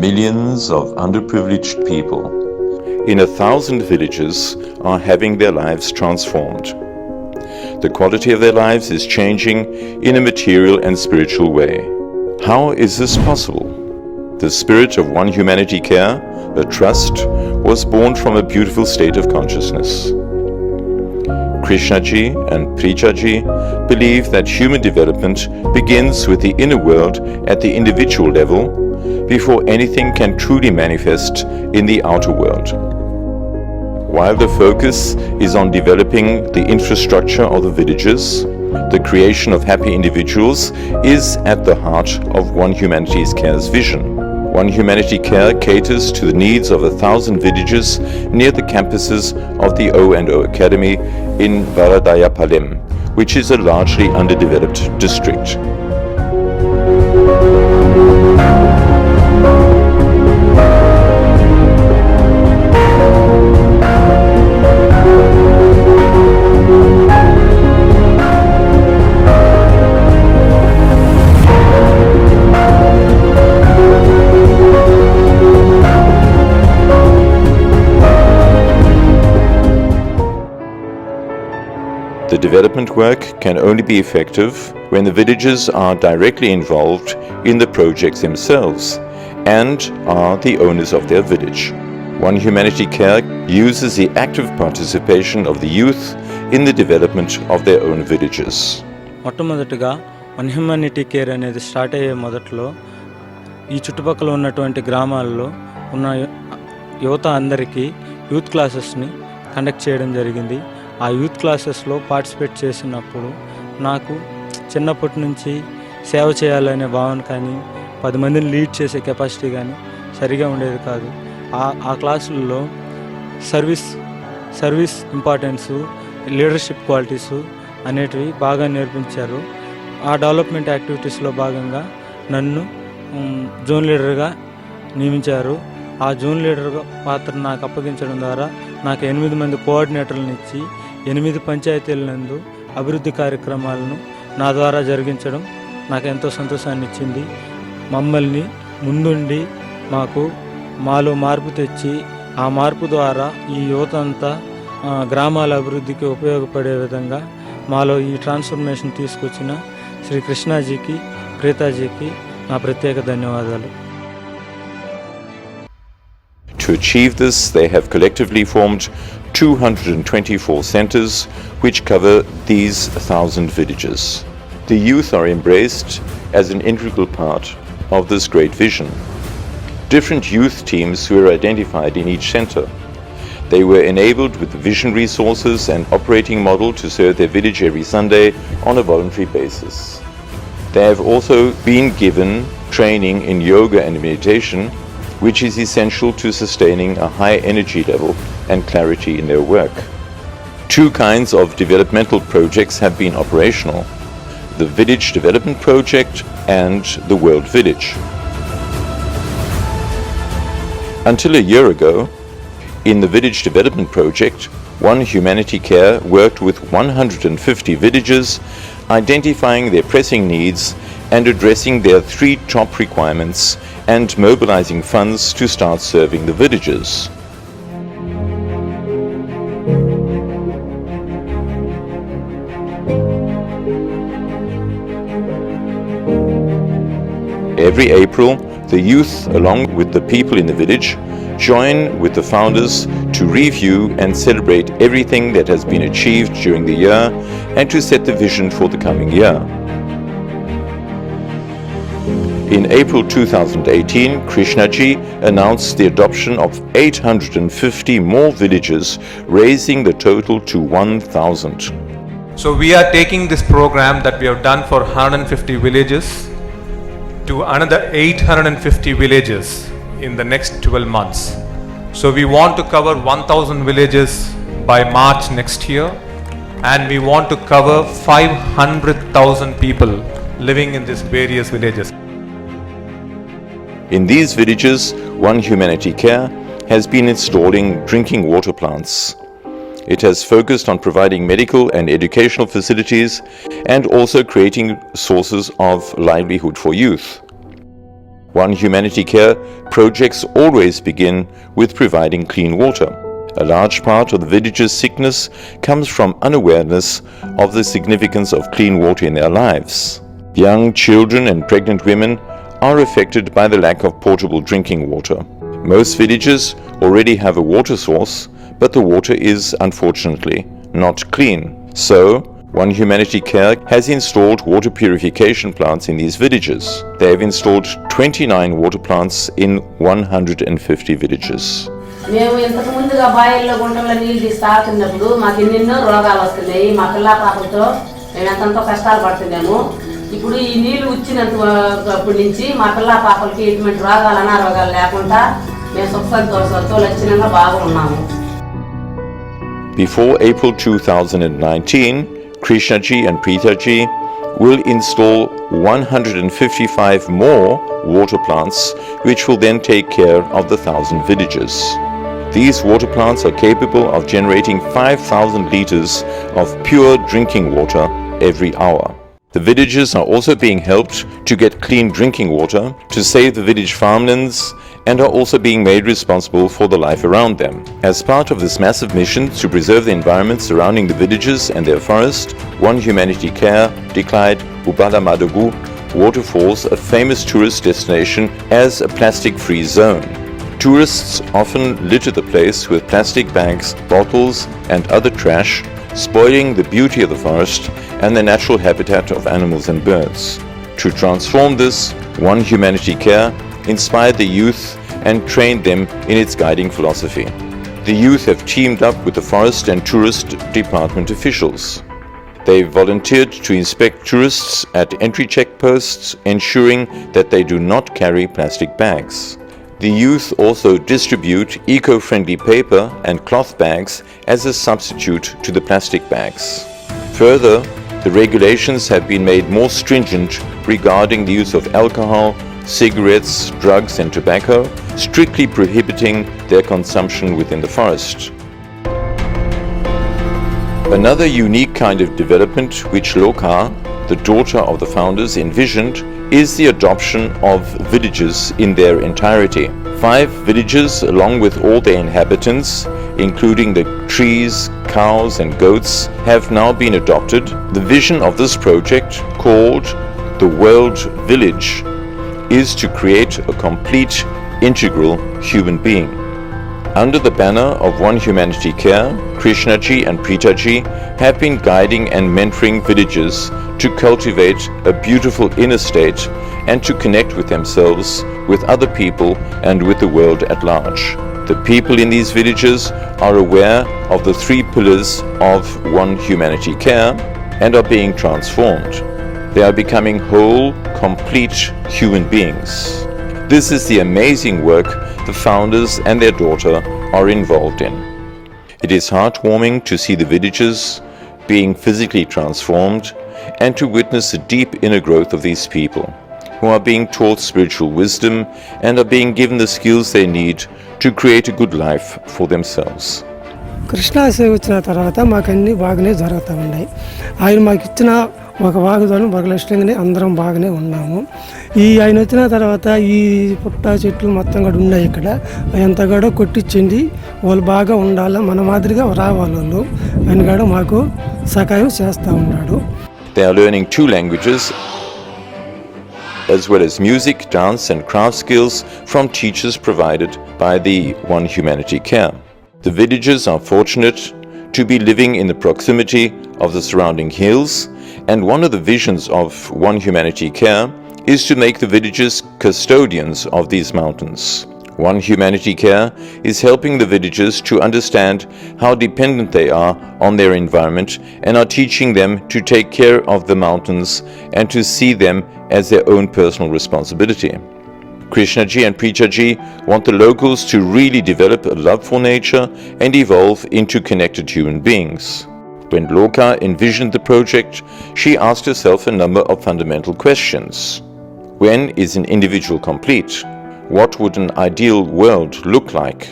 Millions of underprivileged people in 1,000 villages are having their lives transformed. The quality of their lives is changing in a material and spiritual way. How is this possible? The spirit of One Humanity Care, a trust, was born from a beautiful state of consciousness. Krishnaji and Prijaji believe that human development begins with the inner world at the individual level before anything can truly manifest in the outer world. While the focus is on developing the infrastructure of the villages, the creation of happy individuals is at the heart of One Humanity Care's vision. One Humanity Care caters to the needs of 1,000 villages near the campuses of the O&O Academy in Varadayapalem, which is a largely underdeveloped district. The development work can only be effective when the villages are directly involved in the projects themselves and are the owners of their village. One Humanity Care uses the active participation of the youth in the development of their own villages. మొట్టమొదటిగా one humanity care అనేది start అయ్యే మొదట్లో ఈ చుట్టుపక్కల ఉన్నటువంటి గ్రామాల్లో ఉన్న యువత అందరికీ యూత్ క్లాసెస్ని కండక్ట్ చేయడం జరిగింది. ఆ యూత్ క్లాసెస్లో పార్టిసిపేట్ చేసినప్పుడు నాకు చిన్నప్పటి నుంచి సేవ చేయాలనే భావన కానీ 10 మందిని లీడ్ చేసే కెపాసిటీ కానీ సరిగా ఉండేది కాదు. ఆ క్లాసుల్లో సర్వీస్ ఇంపార్టెన్సు, లీడర్షిప్ క్వాలిటీసు అనేటివి బాగా నేర్పించారు. ఆ డెవలప్మెంట్ యాక్టివిటీస్లో భాగంగా నన్ను జోన్ లీడర్గా నియమించారు. ఆ జోన్ లీడర్ పాత్ర నాకు అప్పగించడం ద్వారా నాకు 8 మంది కోఆర్డినేటర్లను ఇచ్చి 8 పంచాయతీల నందు అభివృద్ధి కార్యక్రమాలను నా ద్వారా జరిగించడం నాకు ఎంతో సంతోషాన్ని ఇచ్చింది. మమ్మల్ని ముందుండి మాలో మార్పు తెచ్చి ఆ మార్పు ద్వారా ఈ యువత అంతా గ్రామాల అభివృద్ధికి ఉపయోగపడే విధంగా మాలో ఈ ట్రాన్స్ఫర్మేషన్ తీసుకొచ్చిన శ్రీ కృష్ణాజీకి, ప్రీతాజీకి నా ప్రత్యేక ధన్యవాదాలు. To achieve this, they have collectively formed 224 centers which cover these 1,000 villages. The youth are embraced as an integral part of this great vision. Different youth teams were identified in each center. They were enabled with the vision resources and operating model to serve their village every Sunday on a voluntary basis. They have also been given training in yoga and meditation, which is essential to sustaining a high energy level and clarity in their work. 2 kinds of developmental projects have been operational: the Village Development Project and the World Village. Until a year ago, in the Village Development Project, One Humanity Care worked with 150 villages, identifying their pressing needs and addressing their 3 top requirements and mobilizing funds to start serving the villages. Every April, the youth, along with the people in the village, join with the founders to review and celebrate everything that has been achieved during the year and to set the vision for the coming year. In April 2018, Krishnaji announced the adoption of 850 more villages, raising the total to 1,000. So we are taking this program that we have done for 150 villages to another 850 villages in the next 12 months. So we want to cover 1,000 villages by March next year, and we want to cover 500,000 people living in these various villages. In these villages, One Humanity Care has been installing drinking water plants. It has focused on providing medical and educational facilities and also creating sources of livelihood for youth. One Humanity Care projects always begin with providing clean water. A large part of the village's sickness comes from unawareness of the significance of clean water in their lives. Young children and pregnant women are affected by the lack of portable drinking water. Most villages already have a water source, but the water is unfortunately not clean. So, One Humanity Care has installed water purification plants in these villages. They have installed 29 water plants in 150 villages. మేము ఇంతకు ముందుగా బాయిల్లో గుంటల్లో నీళ్ళు తీసి తాగుతున్నప్పుడు మాకు ఎన్నెన్నో రోగాలు వస్తున్నాయి. మా పిల్ల పాపలతో మేము ఎంతో కష్టాలు పడుతున్నాము. ఇప్పుడు ఈ నీళ్లు వచ్చినప్పటి నుంచి మా పిల్ల పాపలకి ఎటువంటి రోగాలు అనారోగాలు లేకుండా మేము సుఖ సంతోషాలతో లక్షణంగా బాగున్నాము. Before April 2019, Krishnaji and Preetaji will install 155 more water plants which will then take care of the 1,000 villages. These water plants are capable of generating 5,000 liters of pure drinking water every hour. The villages are also being helped to get clean drinking water to save the village farmlands and are also being made responsible for the life around them. As part of this massive mission to preserve the environment surrounding the villages and their forest, One Humanity Care declared Ubalamadugu Waterfalls a famous tourist destination as a plastic-free zone. Tourists often litter the place with plastic bags, bottles and other trash, spoiling the beauty of the forest and the natural habitat of animals and birds. To transform this, One Humanity Care inspired the youth and trained them in its guiding philosophy. The youth have teamed up with the forest and tourist department officials. They volunteered to inspect tourists at entry checkposts, ensuring that they do not carry plastic bags. The youth also distribute eco-friendly paper and cloth bags as a substitute to the plastic bags. Further, the regulations have been made more stringent regarding the use of alcohol, cigarettes, drugs and tobacco, strictly prohibiting their consumption within the forest. Another unique kind of development which Loka, the daughter of the founders, envisioned is the adoption of villages in their entirety. 5 villages, along with all their inhabitants, including the trees, cows and goats, have now been adopted. The vision of this project, called the World Village, is to create a complete, integral human being. Under the banner of One Humanity Care, Krishnaji and Preetaji have been guiding and mentoring villages to cultivate a beautiful inner state and to connect with themselves, with other people and with the world at large. The people in these villages are aware of the 3 pillars of One Humanity Care and are being transformed. They are becoming whole, complete human beings. This is the amazing work the founders and their daughter are involved in. It is heartwarming to see the villages being physically transformed and to witness the deep inner growth of these people, who are being taught spiritual wisdom and are being given the skills they need to create a good life for themselves. Krishna సేవ వచ్చిన తర్వాత మాకు అన్నీ బాగానే జరుగుతూ ఉన్నాయి. ఆయన మాకు ఇచ్చిన ఒక వాగ్దానం బగలష్టంగానే అందరం బాగానే ఉన్నాము. ఆయన వచ్చిన తర్వాత ఈ పుట్ట చెట్లు మొత్తం కూడా ఉన్నాయి. ఇక్కడ అంతా కూడా కొట్టించండి, వాళ్ళు బాగా ఉండాలి, మన మాదిరిగా రావాలి వాళ్ళు అని కూడా మాకు సహాయం చేస్తూ ఉన్నాడు. They are learning 2 languages as well as music, dance and craft skills from teachers provided by the One Humanity Care. The villagers are fortunate to be living in the proximity of the surrounding hills, and one of the visions of One Humanity Care is to make the villagers custodians of these mountains. One Humanity Care is helping the villagers to understand how dependent they are on their environment and are teaching them to take care of the mountains and to see them as their own personal responsibility. Krishnaji and Preetaji want the locals to really develop a love for nature and evolve into connected human beings. When Loka envisioned the project, she asked herself a number of fundamental questions. When is an individual complete? What would an ideal world look like?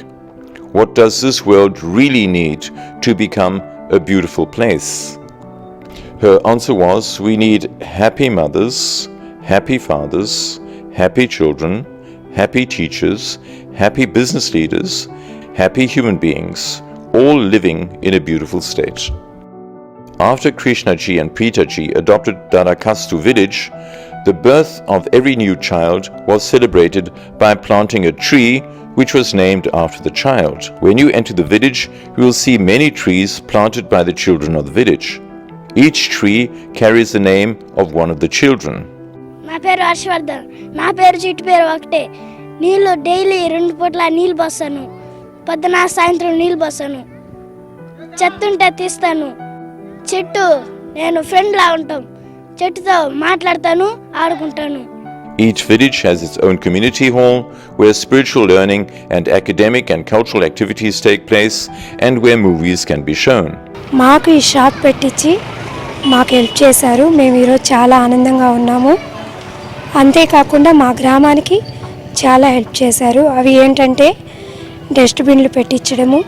What does this world really need to become a beautiful place? Her answer was, we need happy mothers, happy fathers, happy children, happy teachers, happy business leaders, happy human beings, all living in a beautiful state. After Krishna Ji and Preeta Ji adopted Dadakastu village, the birth of every new child was celebrated by planting a tree which was named after the child. When you enter the village, you will see many trees planted by the children of the village. Each tree carries the name of one of the children. నా పేరు హర్షవర్ధన్, నా పేరు చిట్టు పేరు ఒకటే. నీళ్ళు daily 2 పూట్ల నీళ్ళు పోస్తాను, పొద్దున సాయంత్రం నీళ్ళు పోస్తాను, చెత్త ఉంటే తీస్తాను. చెట్టు నేను ఫ్రెండ్ లా ఉంటాం, చెట్టుతో మాట్లాడతాను, ఆడుకుంటాను. Each village has its own community hall where spiritual learning and academic and cultural activities take place and where movies can be shown. మాకు ఈ షాప్ పెట్టించి మాకు హెల్ప్ చేశారు. మేము ఈరోజు చాలా ఆనందంగా ఉన్నాము. అంతేకాకుండా మా గ్రామానికి చాలా హెల్ప్ చేశారు. అవి ఏంటంటే డస్ట్బిన్లు పెట్టించడము,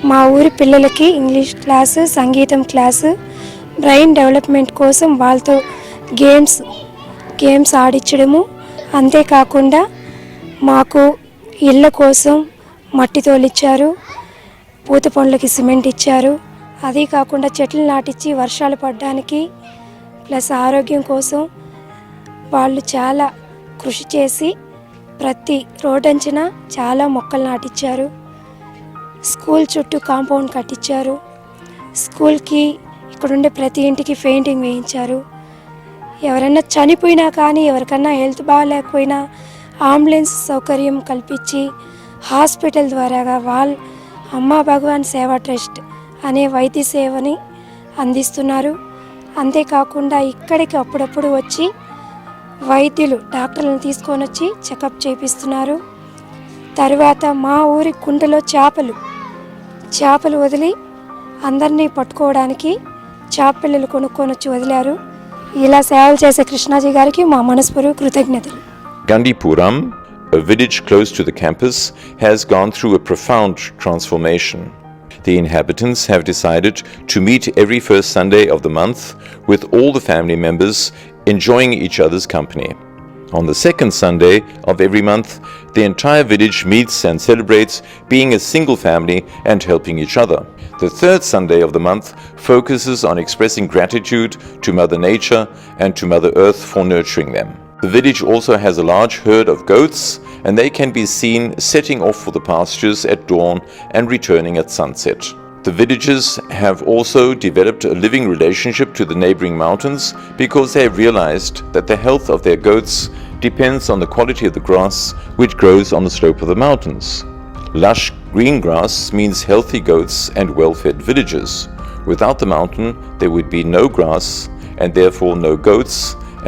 మా ఊరి పిల్లలకి ఇంగ్లీష్ క్లాసు, సంగీతం క్లాసు, బ్రెయిన్ డెవలప్మెంట్ కోసం వాళ్ళతో గేమ్స్ ఆడించడము. అంతేకాకుండా మాకు ఇళ్ళ కోసం మట్టి తోలిచ్చారు, పూత పనులకి సిమెంట్ ఇచ్చారు. అది కాకుండా చెట్లు నాటించి వర్షాలు పడడానికి ప్లస్ ఆరోగ్యం కోసం వాళ్ళు చాలా కృషి చేసి ప్రతి రోడ్డంచున చాలా మొక్కలు నాటించారు. స్కూల్ చుట్టూ కాంపౌండ్ కట్టించారు. స్కూల్కి ఇక్కడుండే ప్రతి ఇంటికి పెయింటింగ్ వేయించారు. ఎవరైనా చనిపోయినా కానీ ఎవరికన్నా హెల్త్ బాగాలేకపోయినా అంబులెన్స్ సౌకర్యం కల్పించి హాస్పిటల్ ద్వారాగా అమ్మా భగవాన్ సేవా ట్రస్ట్ అనే వైద్య సేవని అందిస్తున్నారు. అంతేకాకుండా ఇక్కడికి అప్పుడప్పుడు వచ్చి వైద్యులు డాక్టర్లను తీసుకొని వచ్చి చెకప్ చేపిస్తున్నారు. తర్వాత మా ఊరి కుంటలో చేపలు వదిలి అందరినీ పట్టుకోవడానికి చేపపిల్లలు కొనుక్కొని వచ్చి వదిలారు. ఇలా సేవలు చేసే కృష్ణాజీ గారికి మా మనస్పూర్వక కృతజ్ఞతలు. Gandipuram, a village close to the campus, has gone through a profound transformation. The inhabitants have decided to meet every first Sunday of the month with all the family members enjoying each other's company. On the second Sunday of every month, the entire village meets and celebrates being a single family and helping each other. The third Sunday of the month focuses on expressing gratitude to Mother Nature and to Mother Earth for nurturing them. The village also has a large herd of goats, and they can be seen setting off for the pastures at dawn and returning at sunset. The villagers have also developed a living relationship to the neighboring mountains because they have realized that the health of their goats depends on the quality of the grass which grows on the slope of the mountains. Lush green grass means healthy goats and well-fed villages. Without the mountain, there would be no grass and therefore no goats,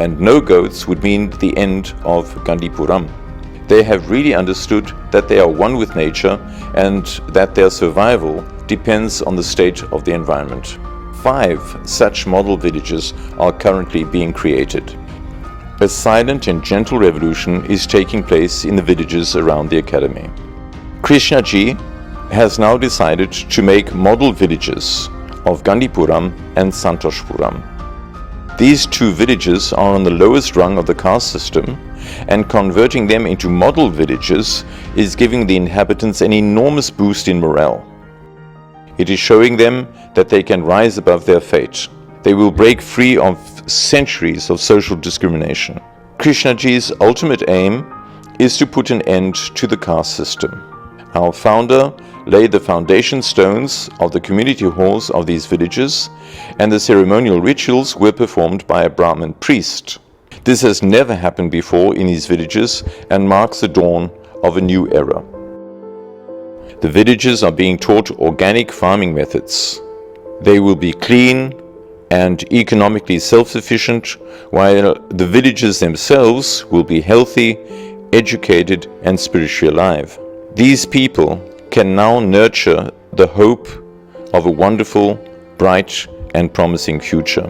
and no goats would mean the end of Gandipuram. They have really understood that they are one with nature and that their survival depends on the state of the environment. 5 such model villages are currently being created. A silent and gentle revolution is taking place in the villages around the Akadémia. Krishna Ji has now decided to make model villages of Gandipuram and Santoshpuram. These 2 villages are on the lowest rung of the caste system, and converting them into model villages is giving the inhabitants an enormous boost in morale. It is showing them that they can rise above their fate. They will break free of centuries of social discrimination. Krishna Ji's ultimate aim is to put an end to the caste system. Our founder laid the foundation stones of the community halls of these villages, and the ceremonial rituals were performed by a Brahmin priest. This has never happened before in these villages and marks the dawn of a new era. The villages are being taught organic farming methods. They will be clean and economically self-sufficient, while the villages themselves will be healthy, educated, and spiritually alive. These people can now nurture the hope of a wonderful, bright, and promising future.